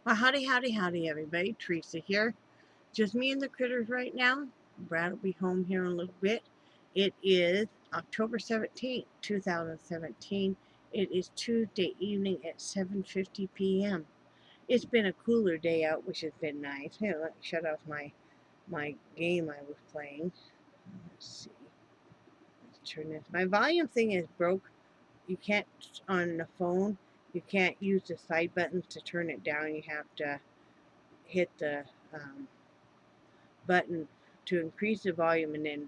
Well, howdy, everybody. Teresa here. Just me and the critters right now. Brad will be home here in a little bit. It is October 17th, 2017. It is Tuesday evening at 7:50 p.m. It's been a cooler day out, which has been nice. Here, let me shut off my game I was playing. Let's see. Let's turn this. My volume thing is broke. You can't, on the phone, you can't use the side buttons to turn it down. You have to hit the button to increase the volume and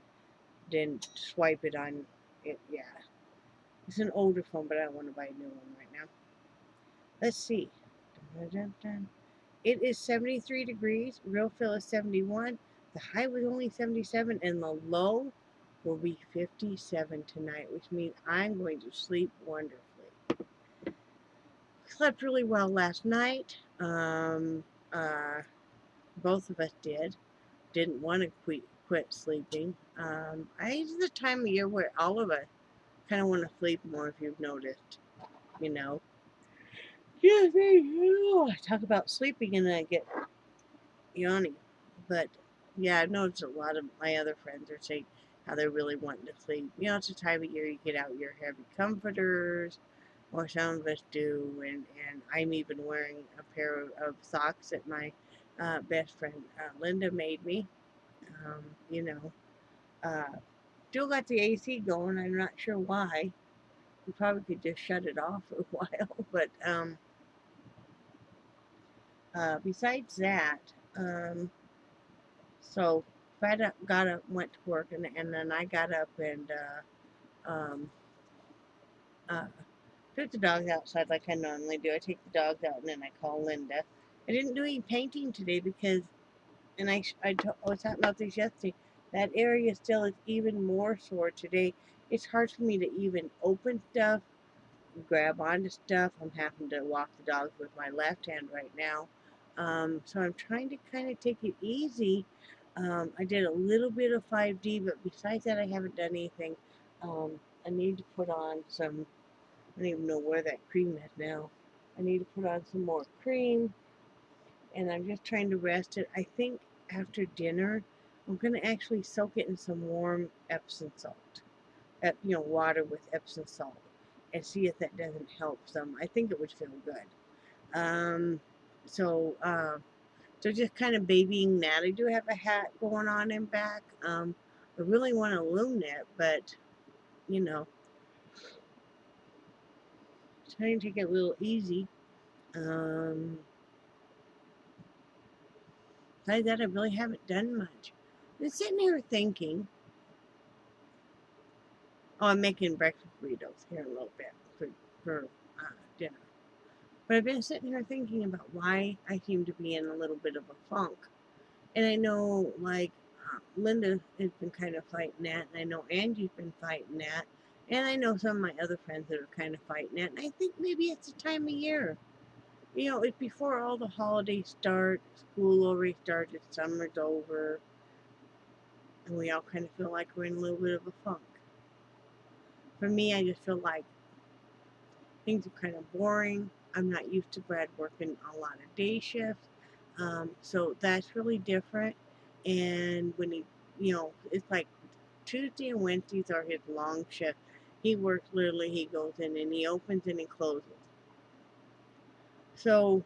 then swipe it on it. Yeah, it's an older phone, but I don't want to buy a new one right now. Let's see. Dun, dun, dun. It is 73 degrees. Real feel is 71. The high was only 77, and the low will be 57 tonight, which means I'm going to sleep wonderfully. Slept really well last night. Both of us didn't want to quit sleeping. It's the time of year where all of us kind of want to sleep more, if you've noticed, you know. Yeah, I talk about sleeping and I get yawning. But yeah, I've noticed a lot of my other friends are saying how they're really wanting to sleep. You know, it's the time of year you get out your heavy comforters, or some of us do, and I'm even wearing a pair of socks that my best friend Linda made me. Um, you know, uh, still got the AC going. I'm not sure why. We probably could just shut it off for a while. But besides that, um, so got up, went to work, and then I got up and um, uh, took the dogs outside like I normally do. I take the dogs out and then I call Linda. I didn't do any painting today because, and I was talking about this yesterday. That area still is even more sore today. It's hard for me to even open stuff, grab onto stuff. I'm having to walk the dogs with my left hand right now. So I'm trying to kind of take it easy. I did a little bit of 5D, but besides that, I haven't done anything. Um, I need to put on some, I don't even know where that cream is now. I need to put on some more cream, and I'm just trying to rest it. I think after dinner, I'm going to actually soak it in some warm Epsom salt, water with Epsom salt, and see if that doesn't help some. I think it would feel good. Um, so, uh, so just kind of babying that. I do have a hat going on in back. I really want to loom it, but you know, trying to take it a little easy. Um, Besides that, I really haven't done much. I'm sitting here thinking, oh, I'm making breakfast burritos here in a little bit for dinner. But I've been sitting here thinking about why I seem to be in a little bit of a funk. And I know, like, Linda has been kind of fighting that, and I know Angie's been fighting that, and I know some of my other friends that are kind of fighting that, and I think maybe it's the time of year. You know, it's before all the holidays start, school already started, summer's over, and we all kind of feel like we're in a little bit of a funk. For me, I just feel like things are kind of boring. I'm not used to Brad working a lot of day shifts. So that's really different. And when it's like Tuesday and Wednesdays are his long shift. He works literally, he goes in and he opens and he closes. So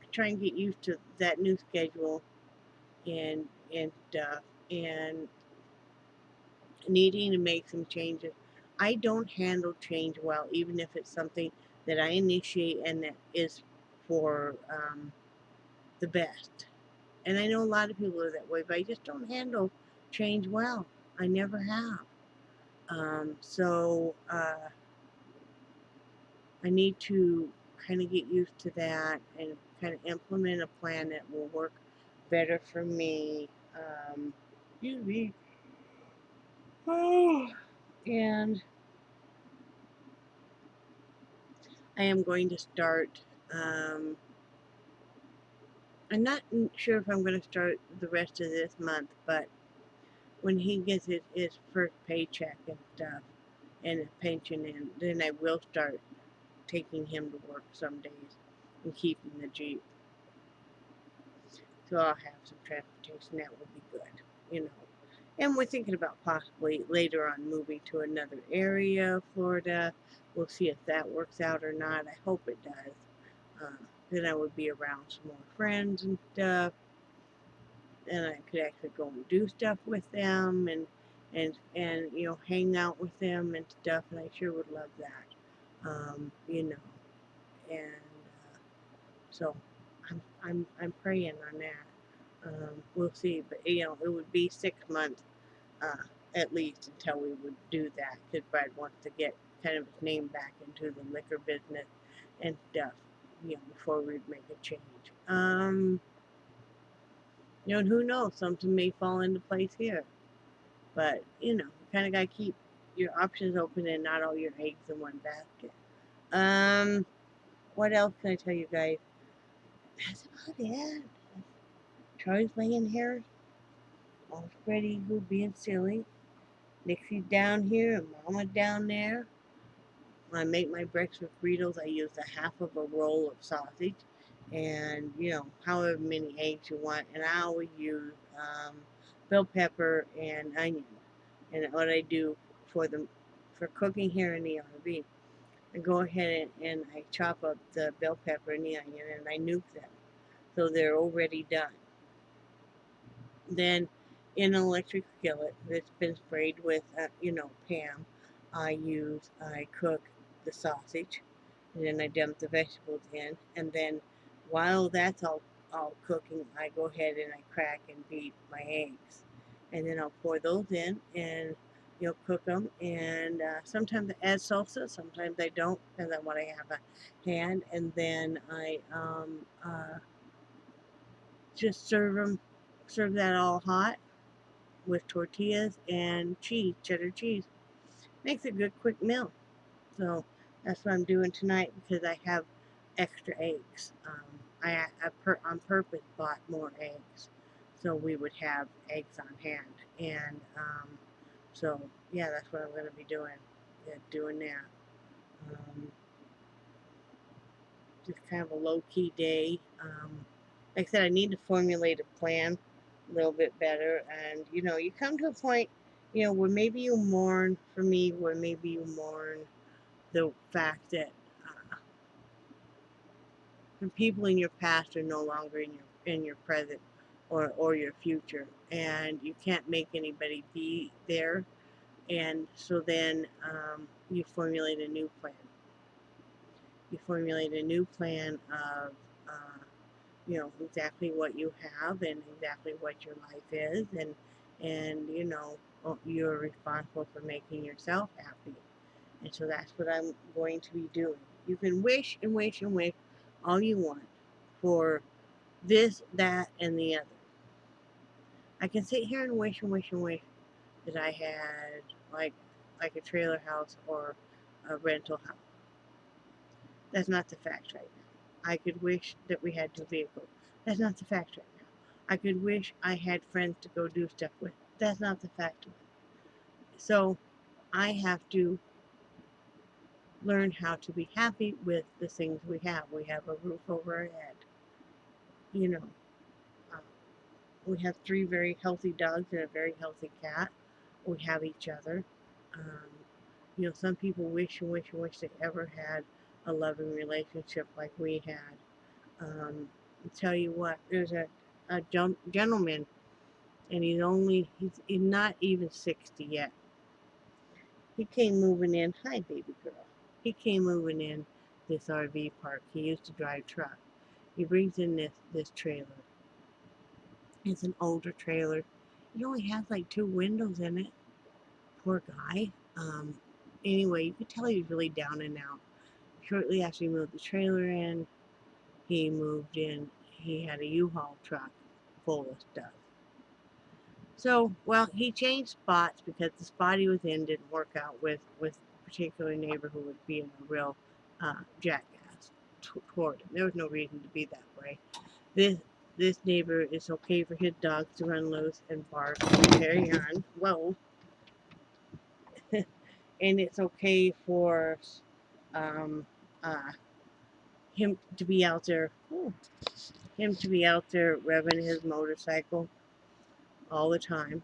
I try and get used to that new schedule and and stuff and needing to make some changes. I don't handle change well, even if it's something that I initiate and that is for the best. And I know a lot of people are that way, but I just don't handle change well. I never have. I need to kind of get used to that and kind of implement a plan that will work better for me. Excuse me. Oh, and I am going to start. Um, I'm not sure if I'm going to start the rest of this month, but when he gets his first paycheck and stuff and his pension in, then I will start taking him to work some days. and keeping the Jeep. So I'll have some transportation. That will be good, you know. And we're thinking about possibly later on moving to another area of Florida. We'll see if that works out or not. I hope it does. Then I would be around some more friends and stuff. And I could actually go and do stuff with them and you know, hang out with them and stuff. And I sure would love that. You know, and so I'm praying on that. We'll see, but you know, it would be 6 months uh, at least until we would do that, because Brad wants to get kind of his name back into the liquor business and stuff, you know, before we'd make a change. You know, and who knows, something may fall into place here, but you know, you kind of gotta keep your options open and not all your eggs in one basket. What else can I tell you guys? That's about it. Charlie's laying here, all spready, who being silly. Nixie's down here and Mama's down there. When I make my breakfast burritos, I use a half of a roll of sausage and, you know, however many eggs you want. And I always use bell pepper and onion. And what I do for cooking here in the RV, I go ahead and I chop up the bell pepper and the onion and I nuke them. So they're already done. Then in an electric skillet that's been sprayed with, you know, Pam, I cook the sausage, and then I dump the vegetables in, and then while that's all cooking, I go ahead and I crack and beat my eggs, and then I'll pour those in and you know, cook them, and sometimes I add salsa, sometimes I don't, depends on what I have at hand, and then I just serve that all hot with tortillas and cheese, cheddar cheese. Makes a good quick meal. So that's what I'm doing tonight because I have extra eggs. On purpose bought more eggs so we would have eggs on hand. And so yeah, that's what I'm going to be doing. Yeah, doing that. Just kind of a low key day. Like I said, I need to formulate a plan a little bit better. And you know, you come to a point, you know, where maybe you mourn, for me, where maybe you mourn the fact that the people in your past are no longer in your present or your future, and you can't make anybody be there. And so then you formulate a new plan. You formulate a new plan of you know, exactly what you have and exactly what your life is, and you know, you're responsible for making yourself happy. And so that's what I'm going to be doing. You can wish and wish and wish all you want for this, that, and the other. I can sit here and wish and wish and wish that I had like a trailer house or a rental house. That's not the fact right now. I could wish that we had two vehicles. That's not the fact right now. I could wish I had friends to go do stuff with. That's not the fact of it. So I have to learn how to be happy with the things we have. We have a roof over our head. You know, um, we have 3 very healthy dogs and a very healthy cat. We have each other. Um, you know, some people wish and wish and wish they ever had a loving relationship like we had. I'll tell you what, there's a gentleman, and he's not even 60 yet. He came moving in. Hi, baby girl. He came moving in this RV park. He used to drive truck. He brings in this trailer. It's an older trailer. It only has like 2 windows in it. Poor guy. Anyway, you could tell he was really down and out. Shortly after he moved the trailer in, he had a U-Haul truck full of stuff. So, well, he changed spots because the spot he was in didn't work out with a particular neighbor who was being a real jackass toward him. There was no reason to be that way. This neighbor, is okay for his dogs to run loose and bark and carry on. Whoa. And it's okay for um, uh, him to be out there, revving his motorcycle all the time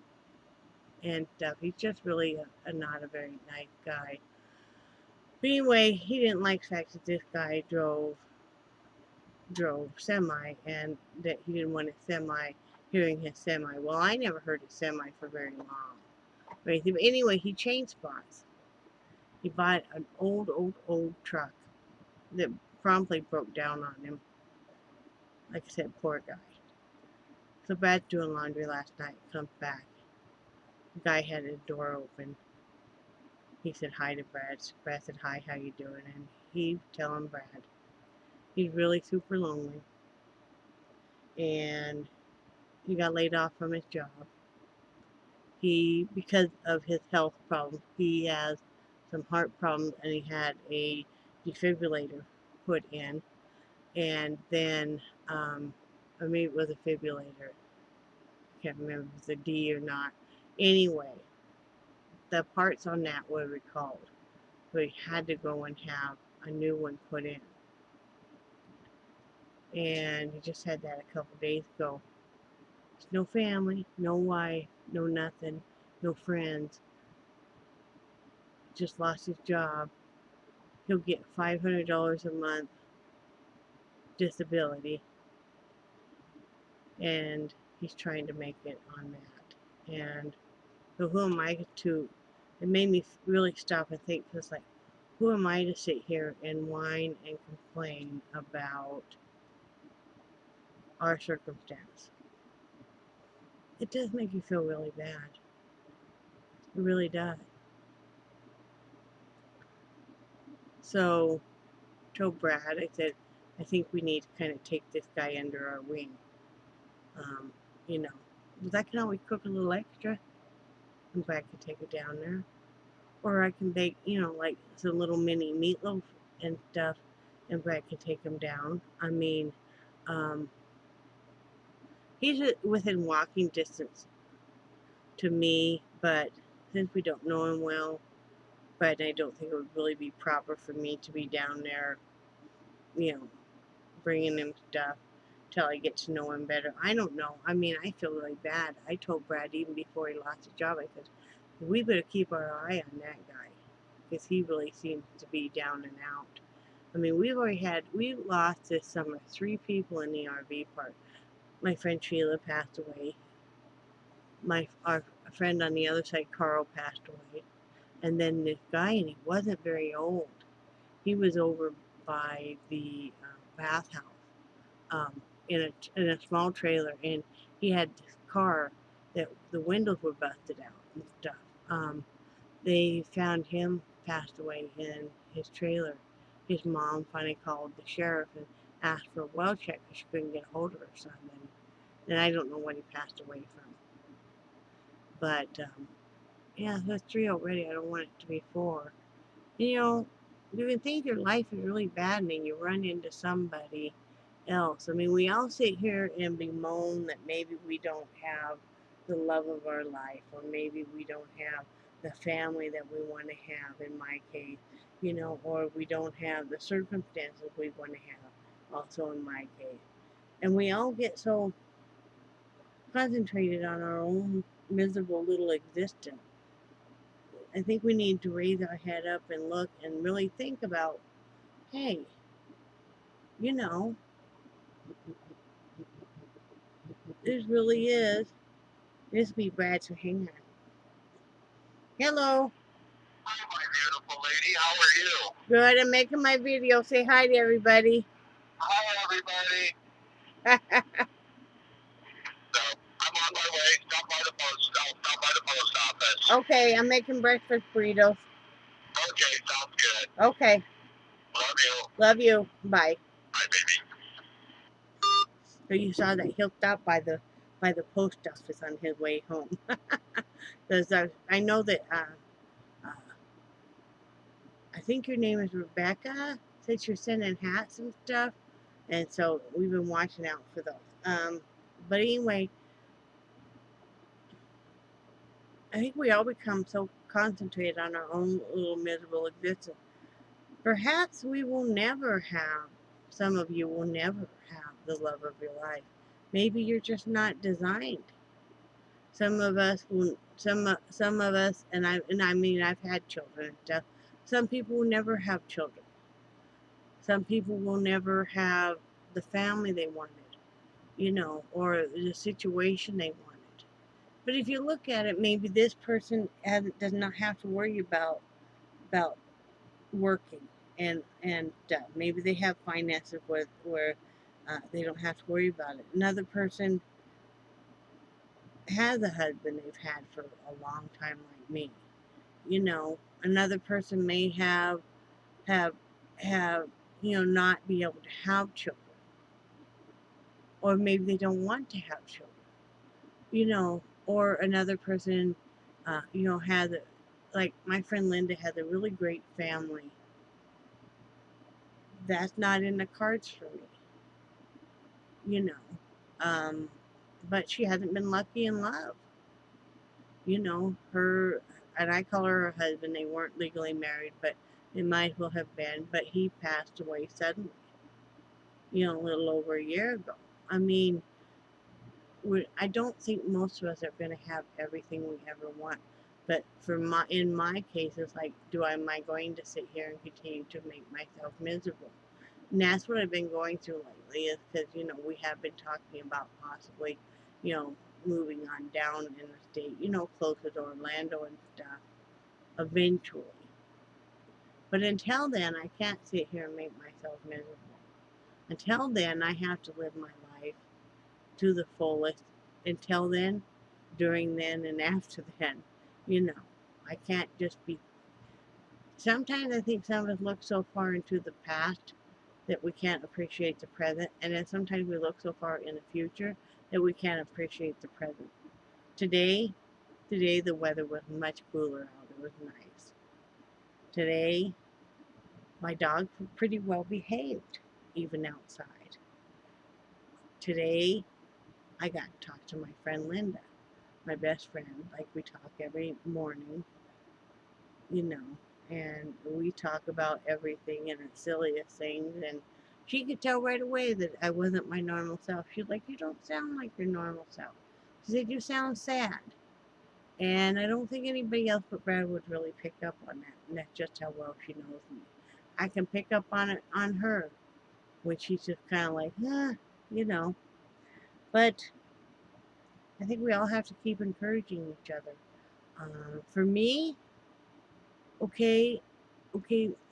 and stuff. He's just really not a very nice guy. But anyway, he didn't like the fact that this guy drove semi, and that he didn't want a semi hearing his semi. Well, I never heard a semi for very long. But anyway, he changed spots. He bought an old truck that promptly broke down on him. Like I said, poor guy. So Brad's doing laundry last night, comes back. The guy had his door open. He said hi to Brad. Brad said, hi, how you doing? And he telling Brad he's really super lonely. And he got laid off from his job. Because of his health problems, he has some heart problems, and he had a defibrillator put in. And then, or maybe it was a defibrillator. I can't remember if it was a D or not. Anyway, the parts on that were recalled. So he had to go and have a new one put in. And he just had that a couple days ago. There's no family, no wife, no nothing, no friends. Just lost his job. He'll get $500 a month disability, and he's trying to make it on that. And so who am I to? It made me really stop and think. It's like, who am I to sit here and whine and complain about our circumstance? It does make you feel really bad. It really does. So, I told Brad, I said, I think we need to kind of take this guy under our wing. You know, because I can always cook a little extra, and Brad can take it down there. Or I can bake, like some little mini meatloaf and stuff, and Brad can take him down. I mean, he's within walking distance to me, but since we don't know him well, Brad and I don't think it would really be proper for me to be down there, bringing him stuff till I get to know him better. I don't know. I mean, I feel really bad. I told Brad even before he lost his job, I said, we better keep our eye on that guy, because he really seems to be down and out. I mean, we lost this summer 3 people in the RV park. My friend Sheila passed away. Our friend on the other side, Carl, passed away. And then this guy, and he wasn't very old. He was over by the bathhouse in a small trailer, and he had this car that the windows were busted out and stuff. They found him passed away in his trailer. His mom finally called the sheriff and asked for a well check because she couldn't get a hold of her son. And I don't know what he passed away from. But, yeah, that's 3 already. I don't want it to be 4. You can think your life is really bad, and then you run into somebody else. I mean, we all sit here and bemoan that maybe we don't have the love of our life, or maybe we don't have the family that we want to have, in my case, or we don't have the circumstances we want to have, also in my case. And we all get so concentrated on our own miserable little existence. I think we need to raise our head up and look and really think about, hey, this really is. This be Brad, so hang on. Hello. Hi, my beautiful lady. How are you? Good. I'm making my video. Say hi to everybody. Hi, everybody. So, I'm on my way. I'll stop by the post office. Okay, I'm making breakfast burritos. Okay, sounds good. Okay. Love you. Love you. Bye. Bye, baby. So you saw that he'll stop by the post office on his way home. Because I know that I think your name is Rebecca. Said you're sending hats and stuff, and so we've been watching out for those. But anyway, I think we all become so concentrated on our own little miserable existence. Perhaps we will never have some of you will never have the love of your life. Maybe you're just not designed. Some of us will, some of us, and I mean I've had children and stuff. Some people will never have children. Some people will never have the family they wanted, or the situation they wanted. But if you look at it, maybe this person does not have to worry about working and maybe they have finances where they don't have to worry about it. Another person has a husband they've had for a long time, like me. Another person may have have not be able to have children, or maybe they don't want to have children. Or another person, has like my friend Linda has a really great family. That's not in the cards for me, you know. Um, but she hasn't been lucky in love. Her, and I call her her husband. They weren't legally married, but they might well have been. But he passed away suddenly, a little over a year ago. I mean, I don't think most of us are going to have everything we ever want. But in my case, it's like, am I going to sit here and continue to make myself miserable? And that's what I've been going through lately, is because, we have been talking about possibly, moving on down in the state, closer to Orlando and stuff, eventually. But until then, I can't sit here and make myself miserable. Until then, I have to live my life to the fullest. Until then, during then, and after then, you know, I can't just be. Sometimes I think some of us look so far into the past that we can't appreciate the present, and then sometimes we look so far in the future that we can't appreciate the present. Today, the weather was much cooler out. It was nice. Today, my dog was pretty well behaved, even outside. Today, I got to talk to my friend Linda, my best friend, like we talk every morning, you know, and we talk about everything and the silliest things. And she could tell right away that I wasn't my normal self. She's like, "You don't sound like your normal self." She said, "You sound sad." And I don't think anybody else but Brad would really pick up on that. And that's just how well she knows me. I can pick up on it on her when she's just kind of like, you know. But I think we all have to keep encouraging each other. For me, okay,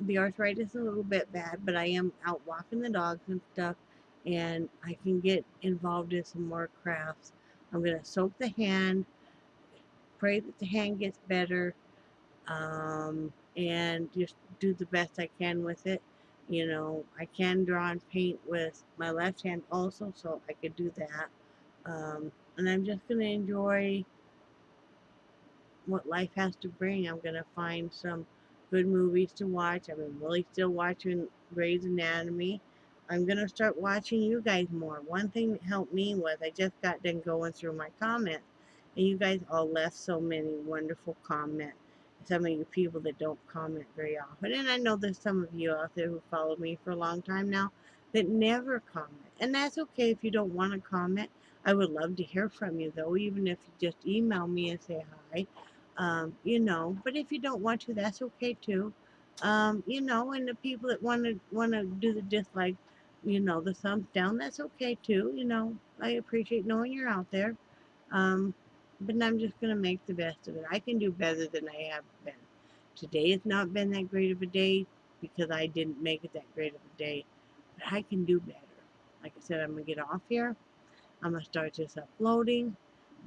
the arthritis is a little bit bad, but I am out walking the dogs and stuff, and I can get involved in some more crafts. I'm going to soak the hand, pray that the hand gets better, and just do the best I can with it. I can draw and paint with my left hand also, so I could do that. And I'm just going to enjoy what life has to bring. I'm going to find some good movies to watch. I've been really still watching Grey's Anatomy. I'm going to start watching you guys more. One thing that helped me was I just got done going through my comments, and you guys all left so many wonderful comments. Some of you people that don't comment very often. And I know there's some of you out there who followed me for a long time now that never comment. And that's okay if you don't want to comment. I would love to hear from you, though, even if you just email me and say hi. But if you don't want to, that's okay too. And the people that want to do the dislike, the thumbs down, that's okay too. I appreciate knowing you're out there. Um, but I'm just gonna make the best of it. I can do better than I have been. Today has not been that great of a day because I didn't make it that great of a day, but I can do better. Like I said, I'm gonna get off here. I'm gonna start just uploading.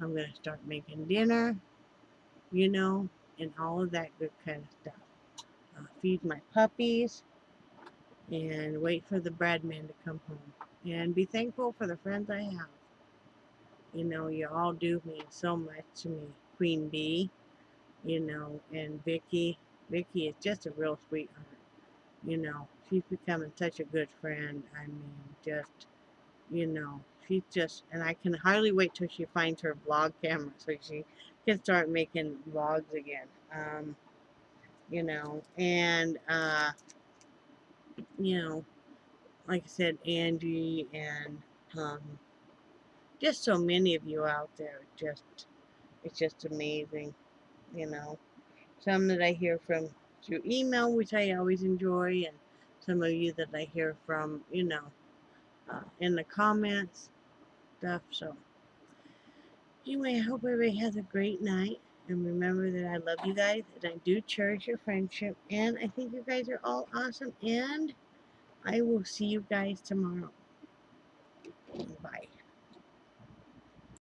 I'm gonna start making dinner. you know, and all of that good kind of stuff. Feed my puppies and wait for the Brad man to come home. And be thankful for the friends I have. You all do mean so much to me. Queen Bee, and Vicky. Vicky is just a real sweetheart. She's becoming such a good friend. I mean, she's just, and I can hardly wait till she finds her vlog camera so she can start making vlogs again. And you know like I said, Angie and um, just so many of you out there. It's just amazing, you know. Some that I hear from through email, which I always enjoy, and some of you that I hear from, in the comments stuff. So anyway, I hope everybody has a great night. And remember that I love you guys and I do cherish your friendship. And I think you guys are all awesome. And I will see you guys tomorrow. Bye.